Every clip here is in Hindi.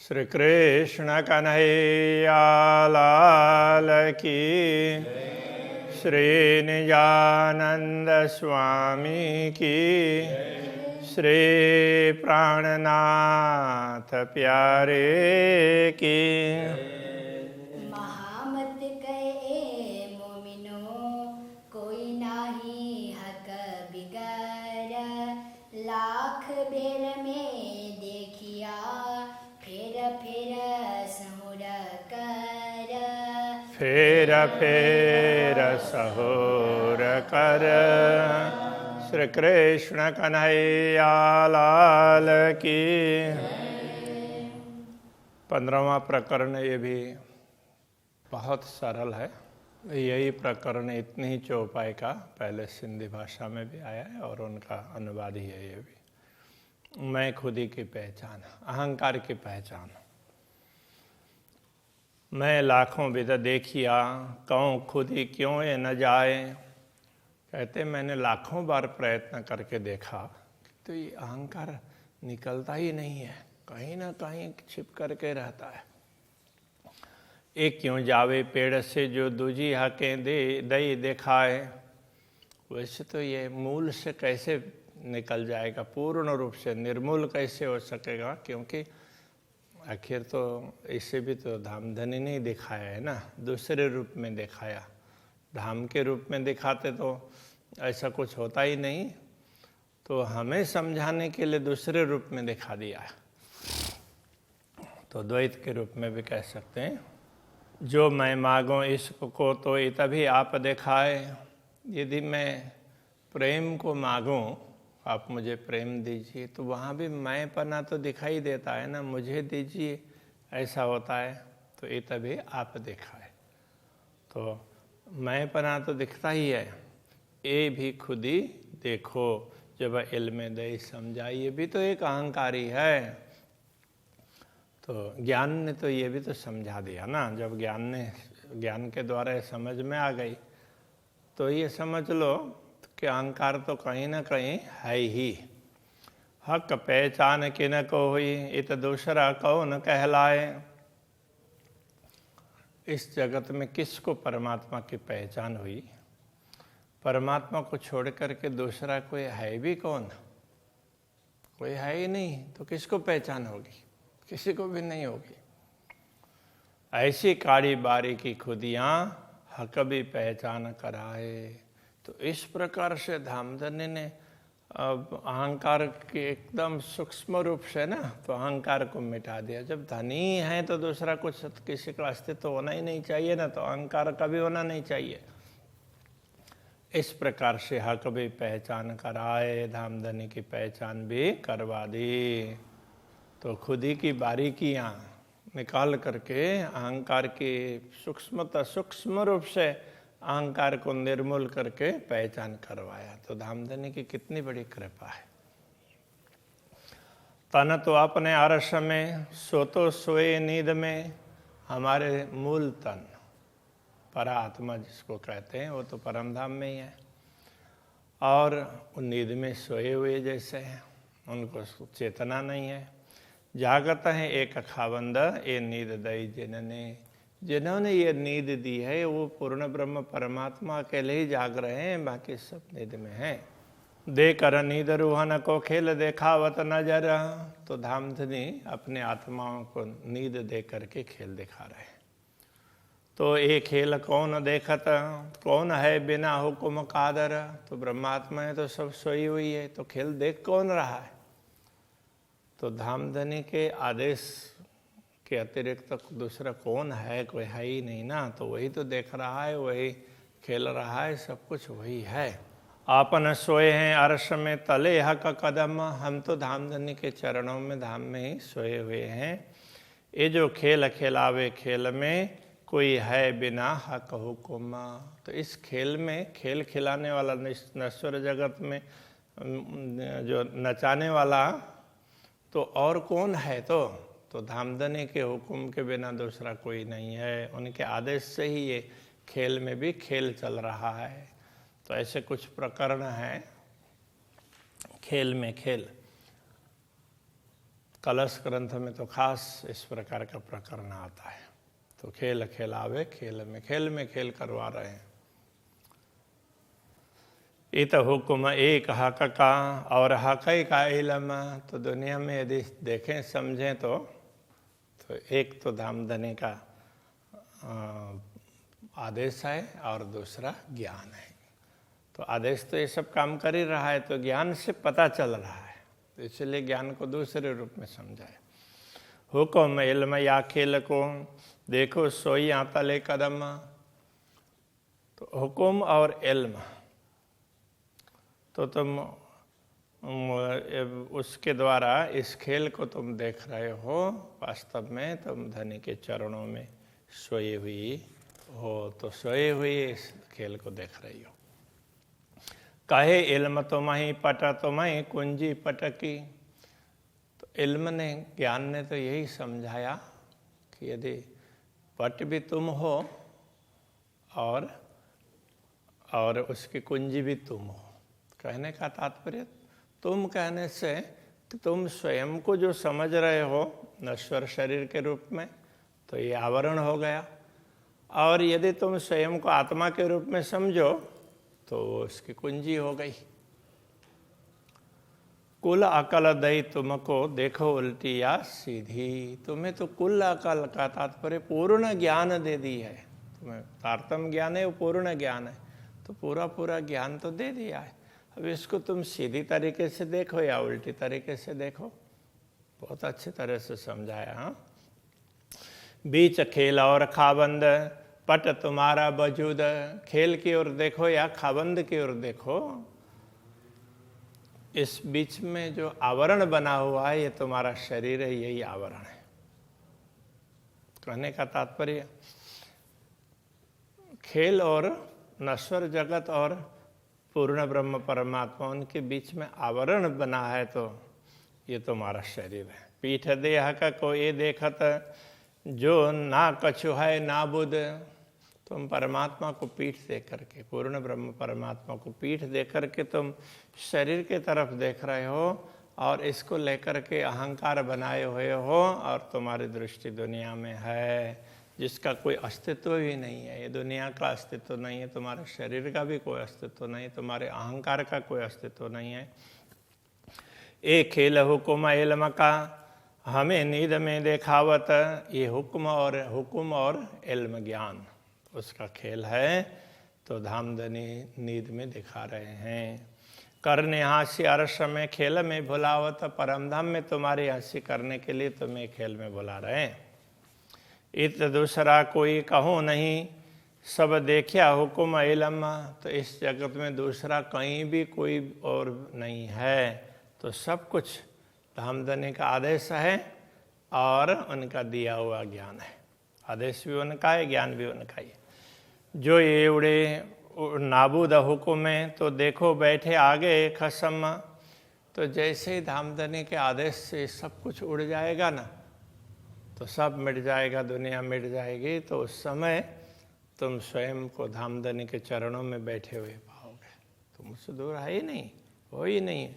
श्री कृष्ण कन्हैया लाल की, श्री निजानंद स्वामी की, श्री प्राणनाथ प्यारे की। महामत कहे मोमिनो कोई नाही हक बिगर, लाख बेर में देखिया फेर फेर सहुर कर। फेर फेर सहुर कर। श्री कृष्ण कन्हैया लाल की। 15वां प्रकरण ये भी बहुत सरल है। यही प्रकरण इतनी ही चौपाई का पहले सिंधी भाषा में भी आया है और उनका अनुवाद ही है ये भी। मैं खुदी की पहचान, अहंकार की पहचान। मैं लाखों विध देखिया, कहूँ खुदी क्यों ये न जाए। कहते मैंने लाखों बार प्रयत्न करके देखा तो ये अहंकार निकलता ही नहीं है, कहीं ना कहीं छिप करके रहता है। एक क्यों जावे पेड़ से जो दूजी हकें दई दिखाए। वैसे तो ये मूल से कैसे निकल जाएगा, पूर्ण रूप से निर्मूल कैसे हो सकेगा, क्योंकि आखिर तो इसे भी तो धामधनी नहीं दिखाया है ना, दूसरे रूप में दिखाया। धाम के रूप में दिखाते तो ऐसा कुछ होता ही नहीं, तो हमें समझाने के लिए दूसरे रूप में दिखा दिया है। तो द्वैत के रूप में भी कह सकते हैं। जो मैं मांगूं इश्क को तो ये तभी आप दिखाए। यदि मैं प्रेम को मांगूं, आप मुझे प्रेम दीजिए, तो वहाँ भी मैं पना तो दिखाई देता है ना, मुझे दीजिए ऐसा होता है, तो ये तभी आप दिखाए। तो मैं पना तो दिखता ही है, ये भी खुद ही देखो जब इल्म दे समझाई। ये भी तो एक अहंकारी है। तो ज्ञान ने तो ये भी तो समझा दिया ना। जब ज्ञान के द्वारा ये समझ में आ गई तो ये समझ लो कि अहंकार तो कहीं ना कहीं है ही। हक पहचान किन को हुई, इत दूसरा कौन कहलाए। इस जगत में किसको परमात्मा की पहचान हुई? परमात्मा को छोड़ करके दूसरा कोई है भी कौन? कोई है ही नहीं, तो किसको पहचान होगी? किसी को भी नहीं होगी। ऐसी काड़ी बारी की खुदियाँ हक भी पहचान कराए। तो इस प्रकार से धामधनी ने अब अहंकार के एकदम सूक्ष्म रूप से ना, तो अहंकार को मिटा दिया। जब धनी है तो दूसरा कुछ किसी का अस्तित्व होना ही नहीं चाहिए ना, तो अहंकार कभी होना नहीं चाहिए। इस प्रकार से हक भी पहचान कराए, धामधनी की पहचान भी करवा दी। तो खुद ही की बारीकियाँ निकाल करके अहंकार की सूक्ष्म रूप से अहंकार को निर्मूल करके पहचान करवाया। तो धामधनी की कितनी बड़ी कृपा है। तन तो अपने अरस में, सो तो सोए नींद में। हमारे मूल तन परात्मा जिसको कहते हैं, वो तो परम धाम में ही है, और नींद में सोए हुए जैसे हैं, उनको चेतना नहीं है। जागत है एक खावंद, ये नींद दई जिन्होंने ये नींद दी है वो पूर्ण ब्रह्म परमात्मा अकेले ही जाग रहे हैं, बाकी सब नींद में हैं। दे कर नींद रूहन को खेल देखावत नजर। तो धामधनी अपने आत्माओं को नींद दे करके खेल दिखा रहे हैं। तो ये खेल कौन देखत, कौन है बिना हुक्म कादर। तो ब्रह्मात्मा है तो सब सोई हुई है, तो खेल देख कौन रहा है? तो धामधनी के आदेश के अतिरिक्त तो दूसरा कौन है? कोई है ही नहीं ना। तो वही तो देख रहा है, वही खेल रहा है, सब कुछ वही है। आपन सोए हैं अर्श में तले हक कदम। हम तो धामधनी के चरणों में धाम में ही सोए हुए हैं। ये जो खेल खिलावे खेल में, कोई है बिना हक हुक्म। तो इस खेल में, खेल खिलाने वाला नश्वर जगत में जो नचाने वाला, तो और कौन है? तो धामधनी के हुक्म के बिना दूसरा कोई नहीं है। उनके आदेश से ही ये खेल में भी खेल चल रहा है। तो ऐसे कुछ प्रकरण हैं खेल में खेल। कलश ग्रंथ में तो खास इस प्रकार का प्रकरण आता है। तो खेल खेलावे खेल में खेल करवा रहे हैं। इत हुक्म एक हक का और हक का इलम। तो दुनिया में यदि देखें समझें तो एक तो धामधनी का आदेश है और दूसरा ज्ञान है। तो आदेश तो ये सब काम कर ही रहा है, तो ज्ञान से पता चल रहा है, तो इसलिए ज्ञान को दूसरे रूप में समझाए। हुक्म इल्म या खेल को देखो सोई तले कदम। तो हुक्म और इल्म तो तुम उसके द्वारा इस खेल को तुम देख रहे हो, वास्तव में तुम धनी के चरणों में सोई हुई हो, तो सोए हुए इस खेल को देख रही हो। कहे इल्म तुम्हें पट तुम्हें कुंजी पटकी। तो इल्म ने, ज्ञान ने तो यही समझाया कि यदि पट भी तुम हो और उसकी कुंजी भी तुम हो। कहने का तात्पर्य, तुम कहने से कि तुम स्वयं को जो समझ रहे हो नश्वर शरीर के रूप में, तो ये आवरण हो गया। और यदि तुम स्वयं को आत्मा के रूप में समझो तो उसकी कुंजी हो गई। कुल अकल दई तुमको देखो उल्टी या सीधी। तुम्हें तो कुल अकल का तात्पर्य पूर्ण ज्ञान दे दी है। तुम्हें तारतम ज्ञान है, वो पूर्ण ज्ञान है, तो पूरा ज्ञान तो दे दिया है। अब इसको तुम सीधी तरीके से देखो या उल्टी तरीके से देखो। बहुत अच्छी तरह से समझाया। हाँ, बीच खेल और खाबंद पट तुम्हारा वजूद। खेल की ओर देखो या खाबंद की ओर देखो, इस बीच में जो आवरण बना हुआ है ये तुम्हारा शरीर है, यही आवरण है। कहने का तात्पर्य, खेल और नश्वर जगत और पूर्ण ब्रह्म परमात्मा, उनके बीच में आवरण बना है, तो ये तुम्हारा शरीर है। पीठ देह का को ये देखत जो ना कछु है ना बुध। तुम परमात्मा को पीठ दे करके, पूर्ण ब्रह्म परमात्मा को पीठ दे करके तुम शरीर के तरफ देख रहे हो और इसको लेकर के अहंकार बनाए हुए हो, और तुम्हारी दृष्टि दुनिया में है जिसका कोई अस्तित्व ही नहीं है। ये दुनिया का अस्तित्व नहीं है, तुम्हारे शरीर का भी कोई अस्तित्व नहीं, तुम्हारे अहंकार का कोई अस्तित्व नहीं है। एक खेल हुक्म इल्म का हमें नींद में देखावत। ये हुक्म और इल्म ज्ञान उसका खेल है, तो धामधनी नींद में दिखा रहे हैं। करने हास्य अर्श में खेल में भुलावत। परम धाम में तुम्हारी हंसी करने के लिए तुम्हें खेल में बुला रहे हैं। इत दूसरा कोई कहो नहीं सब देखिया हुक्म इल्म। तो इस जगत में दूसरा कहीं भी कोई और नहीं है, तो सब कुछ धामधनी का आदेश है और उनका दिया हुआ ज्ञान है। आदेश भी उनका है, ज्ञान भी उनका ही है। जो ये उड़े नाबूद हुक्म है, तो देखो बैठे आगे खसम। तो जैसे ही धामधनी के आदेश से सब कुछ उड़ जाएगा ना, तो सब मिट जाएगा, दुनिया मिट जाएगी, तो उस समय तुम स्वयं को धामधनी के चरणों में बैठे हुए पाओगे। तुम उससे दूर है ही नहीं, हो ही नहीं।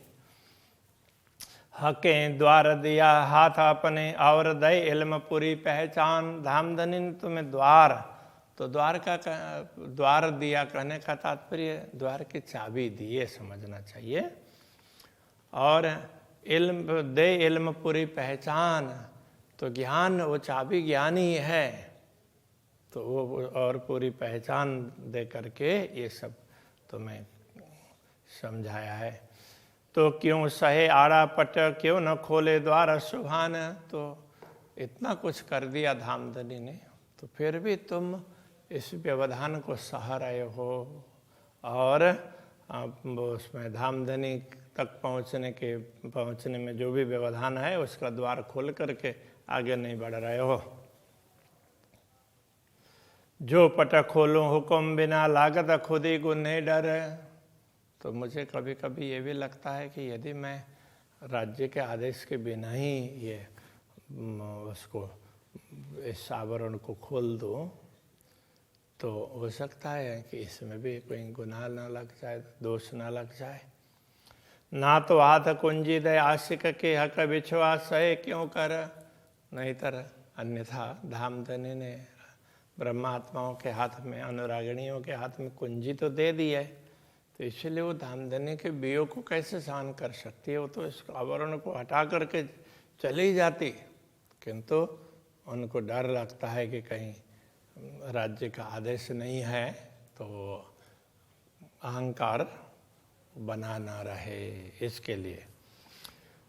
हकें द्वार दिया हाथ अपने और दे इल्म पूरी पहचान। धामधनी ने तुम्हें द्वार, तो द्वार दिया कहने का तात्पर्य द्वार की चाबी दी, ये समझना चाहिए। और इल्म दे इल्म पूरी पहचान, तो ज्ञान, वो चाबी ज्ञान ही है, तो वो और पूरी पहचान दे करके ये सब तुम्हें समझाया है। तो क्यों सहे आड़ा पट क्यों न खोले द्वार सुभान। तो इतना कुछ कर दिया धामधनी ने, तो फिर भी तुम इस व्यवधान को सह रहे हो, और उसमें धामधनी तक पहुँचने में जो भी व्यवधान है उसका द्वार खोल करके आगे नहीं बढ़ रहे हो। जो पट खोलो हुक्म बिना लागत खुद ही गुन्हे डर। तो मुझे कभी कभी ये भी लगता है कि यदि मैं राज्य के आदेश के बिना ही ये उसको, इस आवरण को खोल दूँ, तो हो सकता है कि इसमें भी कोई गुनाह ना लग जाए, दोष ना लग जाए। ना तो हाथ कुंजी दे आशिक के हक विश्वास है क्यों कर, नहीं तर अन्यथा धामधनी ने ब्रह्मात्माओं के हाथ में, अनुरागिणियों के हाथ में कुंजी तो दे दी है, तो इसलिए वो धामधनी के वियोग को कैसे सहन कर सकती है। वो तो इस आवरण को हटा करके चली जाती, किंतु उनको डर लगता है कि कहीं राज्य का आदेश नहीं है तो अहंकार बना ना रहे, इसके लिए।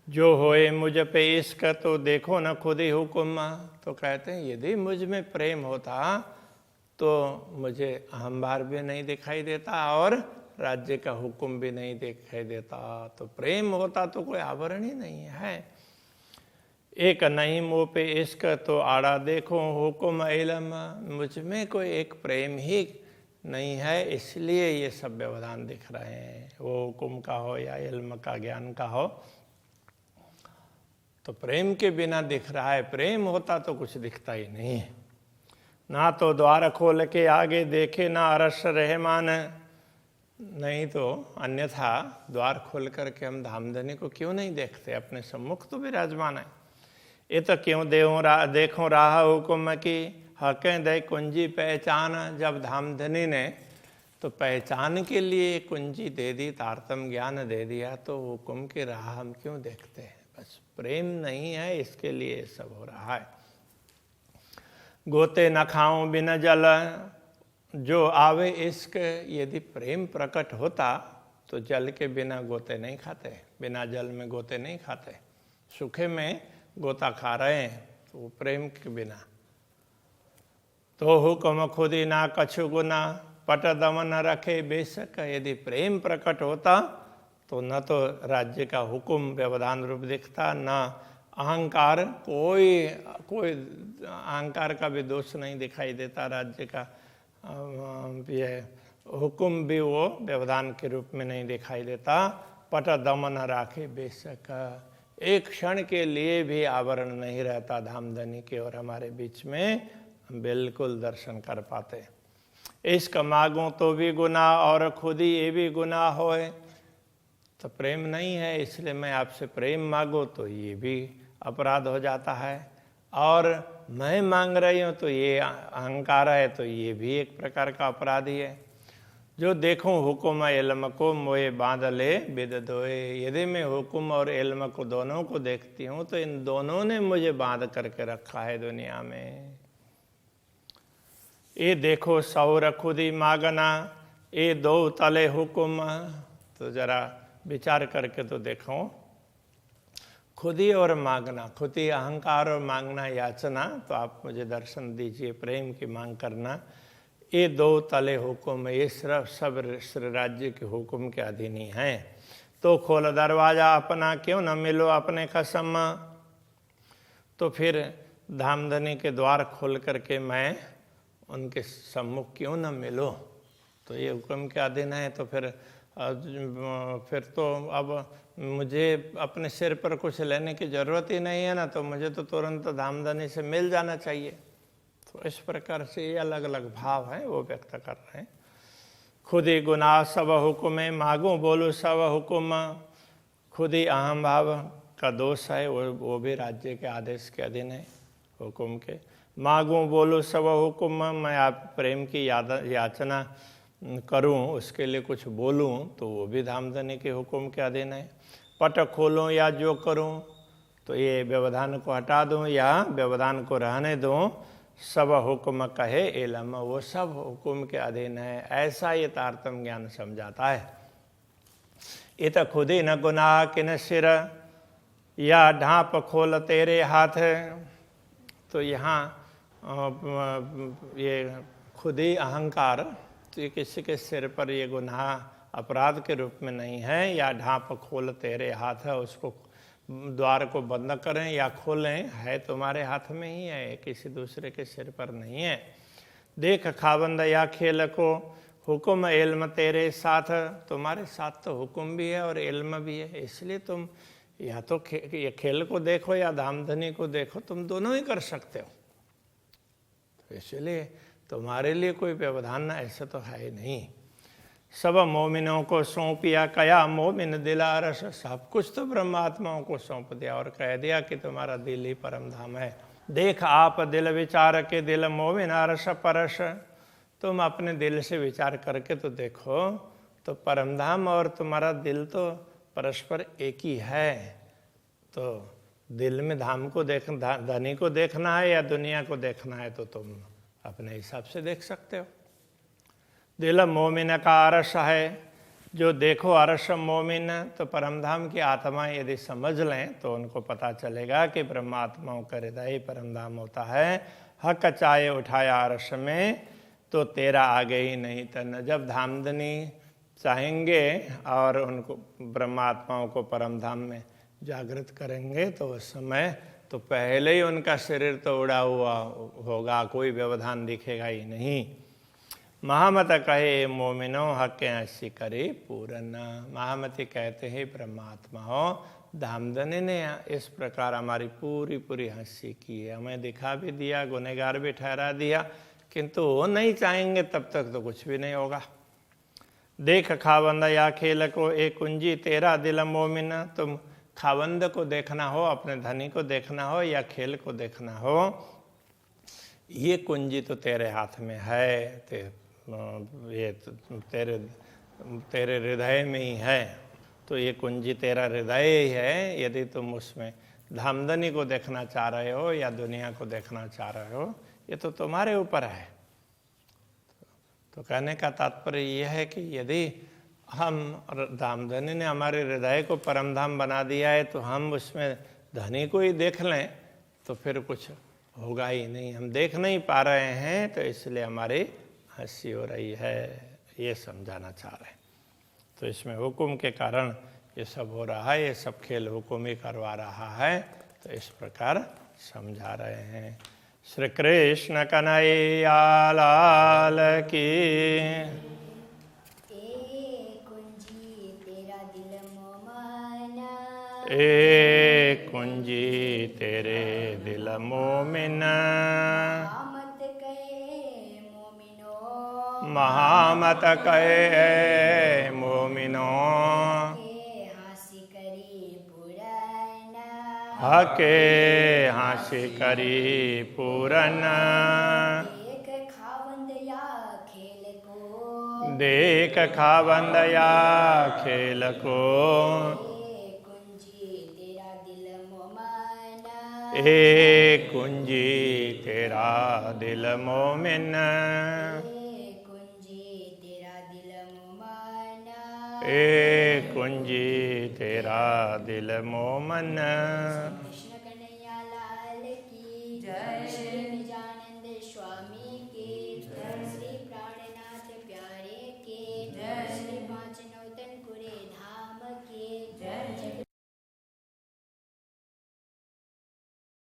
जो होए मुझ पे इश्क तो देखो न खुद ही हुक्म, तो कहते हैं यदि मुझ में प्रेम होता तो मुझे अहंभार भी नहीं दिखाई देता और राज्य का हुक्म भी नहीं दिखाई देता। तो प्रेम होता तो कोई आवरण ही नहीं है। एक नहीं मुँह पे इश्क तो आड़ा देखो हुक्म इल्म, मुझ में कोई एक प्रेम ही नहीं है, इसलिए ये सब व्यवधान दिख रहे हैं, वो हुक्म का हो या इल्म का, ज्ञान का हो, तो प्रेम के बिना दिख रहा है। प्रेम होता तो कुछ दिखता ही नहीं है। ना तो द्वार खोल के आगे देखे ना अरस रहमान, नहीं तो अन्यथा द्वार खोल करके हम धामधनी को क्यों नहीं देखते, अपने सम्मुख तो विराजमान है। ये तो क्यों देखो राह हुक्म की हकें दे कुंजी पहचान, जब धामधनी ने तो पहचान के लिए कुंजी दे दी, तारतम ज्ञान दे दिया, तो हुक्म की राह हम क्यों देखते हैं। बस प्रेम नहीं है, इसके लिए सब हो रहा है। गोते न खाऊं बिना जल जो आवे इश्क, यदि प्रेम प्रकट होता तो जल के बिना गोते नहीं खाते, बिना जल में गोते नहीं खाते। सूखे में गोता खा रहे हैं तो वो प्रेम के बिना। तो हुक्म खुद ही ना कछु गुना पट दमन रखे बेशक, यदि प्रेम प्रकट होता तो न तो राज्य का हुक्म व्यवधान रूप दिखता, न अहंकार, कोई अहंकार का भी दोष नहीं दिखाई देता, राज्य का ये हुक्म भी वो व्यवधान के रूप में नहीं दिखाई देता। पट दमन राखे बेशक, एक क्षण के लिए भी आवरण नहीं रहता धामधनी के और हमारे बीच में, बिल्कुल दर्शन कर पाते। इश्क मांगो तो भी गुनाह और खुद ही ये भी गुनाह होए, तो प्रेम नहीं है इसलिए मैं आपसे प्रेम मांगो तो ये भी अपराध हो जाता है, और मैं मांग रही हूँ तो ये अहंकार है, तो ये भी एक प्रकार का अपराध ही है। जो देखूं हुक्म इल्म को मोए बांध ले बिद दोए, यदि मैं हुक्म और इल्म को दोनों को देखती हूँ तो इन दोनों ने मुझे बांध करके रखा है दुनिया में। ये देखो सौर खुदी मागना ये दो तले हुक्म, तो जरा विचार करके तो देखो, खुदी और मांगना, खुदी अहंकार और मांगना याचना, तो आप मुझे दर्शन दीजिए, प्रेम की मांग करना, ये दो तले हुक्म, ये सिर्फ सब श्री राज्य के हुक्म के अधीन ही हैं। तो खोल दरवाजा अपना क्यों न मिलो अपने कसम, तो फिर धामधनी के द्वार खोल करके मैं उनके सम्मुख क्यों न मिलो, तो ये हुक्म के अधीन है। तो फिर तो अब मुझे अपने सिर पर कुछ लेने की जरूरत ही नहीं है ना, तो मुझे तो तुरंत धामधनी से मिल जाना चाहिए। तो इस प्रकार से ये अलग अलग भाव है वो व्यक्त कर रहे हैं। खुद ही गुनाह सब हुक्म मांगू बोलू सब हुक्म, खुद ही अहम भाव का दोष है, वो भी राज्य के आदेश के अधीन है, हुक्म के। मांगू बोलू सब हुक्म, मैं आप प्रेम की याचना करूं, उसके लिए कुछ बोलूं, तो वो भी धामधनी के हुक्म के अधीन है। पट खोलूं या जो करूं, तो ये व्यवधान को हटा दूं या व्यवधान को रहने दूं, सब हुक्म कहे इल्म, वो सब हुक्म के अधीन है, ऐसा ये तारतम ज्ञान समझाता है। ये तो खुद ही न गुनाह किन सिर या ढांप खोल तेरे हाथ, तो यहाँ ये खुद ही अहंकार, तो ये किसी के सिर पर ये गुनाह अपराध के रूप में नहीं है। या ढांप खोल तेरे हाथ है, उसको द्वार को बंद करें या खोलें, है तुम्हारे हाथ में ही है, किसी दूसरे के सिर पर नहीं है। देख खाबंद या खेल को हुक्म इल्म तेरे साथ, तुम्हारे साथ तो हुक्म भी है और इल्म भी है, इसलिए तुम या तो ये खेल को देखो या धामधनी को देखो, तुम दोनों ही कर सकते हो। तो इसलिए तुम्हारे लिए कोई व्यवधान ऐसा तो है ही नहीं। सब मोमिनों को सौंपिया कया मोमिन दिला रस, सब कुछ तो ब्रह्मात्माओं को सौंप दिया और कह दिया कि तुम्हारा दिल ही परम धाम है। देख आप दिल विचार के दिल मोमिन रस परस, तुम अपने दिल से विचार करके तो देखो, तो परम धाम और तुम्हारा दिल तो परस्पर एक ही है। तो दिल में धाम को धनी को देखना है या दुनिया को देखना है, तो तुम अपने हिसाब से देख सकते हो। दिल मोमिन का अरस है, जो देखो अरस मोमिन, तो परमधाम की आत्मा यदि समझ लें तो उनको पता चलेगा कि ब्रह्मात्माओं का हृदय ही परमधाम होता है। हक चाहे उठाया अरस में, तो तेरा आगे ही नहीं तन। जब धामधनी चाहेंगे और उनको ब्रह्मात्माओं को परमधाम में जागृत करेंगे, तो उस समय तो पहले ही उनका शरीर तो उड़ा हुआ होगा, कोई व्यवधान दिखेगा ही नहीं। महामत कहे मोमिनो हक हंसी करे पूरन। महामती कहते हैं ब्रह्मात्मा हो, धामधनी ने इस प्रकार हमारी पूरी पूरी हंसी की है, हमें दिखा भी दिया, गुनहगार भी ठहरा दिया, किंतु वो नहीं चाहेंगे तब तक तो कुछ भी नहीं होगा। देख खावंद या खेल को एक कुंजी तेरा दिल मोमिन, तुम खावंद को देखना हो, अपने धनी को देखना हो या खेल को देखना हो, ये कुंजी तो तेरे हाथ में है, ये तेरे हृदय में ही है। तो ये कुंजी तेरा हृदय ही है। यदि तुम उसमें धामधनी को देखना चाह रहे हो या दुनिया को देखना चाह रहे हो, ये तो तुम्हारे ऊपर है। तो कहने का तात्पर्य यह है कि यदि हम धामधनी ने हमारे हृदय को परमधाम बना दिया है, तो हम उसमें धनी को ही देख लें तो फिर कुछ होगा ही नहीं। हम देख नहीं पा रहे हैं, तो इसलिए हमारी हंसी हो रही है, ये समझाना चाह रहे हैं। तो इसमें हुक्म के कारण ये सब हो रहा है, ये सब खेल हुक्म ही करवा रहा है, तो इस प्रकार समझा रहे हैं। श्री कृष्ण कन्हैया लाल की। ए कुंजी तेरे दिल मोमिन, महामत कहे मोमिनो, हके हासी करी पूरन। देख खावंद या खेल को, ए कुंजी तेरा दिल मोमिन, ए कुंजी तेरा दिल मोमन। कृष्ण कन्हैया लाल की जय।